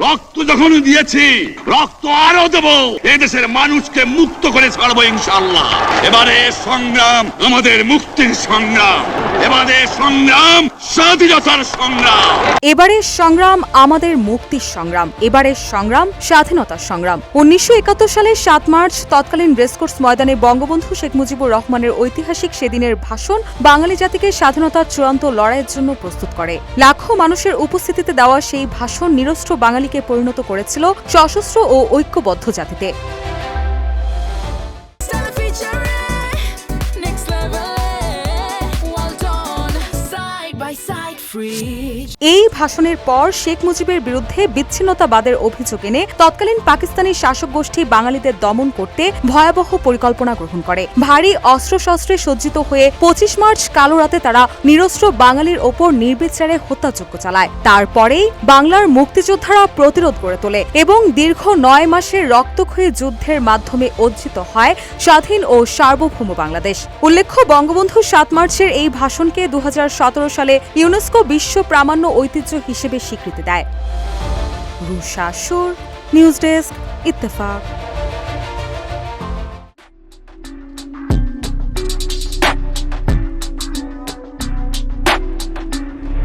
রক্ত যখন দিয়েছি, রক্ত আরো দেব। এদেশের মানুষকে মুক্ত করে ছাড়বো ইনশাআল্লাহ। এবারে সংগ্রাম আমাদের মুক্তির সংগ্রাম, এবারে সংগ্রাম স্বাধীনতার সংগ্রাম। এবারের সংগ্রাম আমাদের মুক্তির সংগ্রাম, এবারের সংগ্রাম স্বাধীনতার সংগ্রাম। 1971 সালের 7 মার্চ তৎকালীন রেসকোর্স ময়দানে বঙ্গবন্ধু শেখ মুজিবুর রহমানের ঐতিহাসিক সেদিনের ভাষণ বাঙালি জাতিকে স্বাধীনতার চূড়ান্ত লড়াইয়ের জন্য প্রস্তুত করে। লাখো মানুষের উপস্থিতিতে দেওয়া সেই ভাষণ নিরস্ত্র বাঙালিকে পরিণত করেছিল সশস্ত্র ও ঐক্যবদ্ধ জাতিতে। এই ভাষণের পর শেখ মুজিবের বিরুদ্ধে বিচ্ছিন্নতাবাদের অভিযোগ এনে তৎকালীন পাকিস্তানি শাসক গোষ্ঠী বাঙালিদের দমন করতে ভয়াবহ পরিকল্পনা গ্রহণ করে। ভারী অস্ত্রশস্ত্রে সজ্জিত হয়ে 25 মার্চ কালো রাতে তারা নিরস্ত্র বাঙালির ওপর নির্বিচারে হত্যাযজ্ঞ চালায়। তারপরেই বাংলার মুক্তিযোদ্ধারা প্রতিরোধ গড়ে তোলে এবং দীর্ঘ 9 মাসের রক্তক্ষয়ী যুদ্ধের মাধ্যমে অর্জিত হয় স্বাধীন ও সার্বভৌম বাংলাদেশ। উল্লেখ্য, বঙ্গবন্ধু 7 মার্চের এই ভাষণকে 2017 সালে ইউনেস্কো বিশ্ব প্রামাণ্য ঐতিহ্য হিসেবে স্বীকৃতি দেয়। রুশা সুর, নিউজ ডেস্ক, ইত্তেফাক।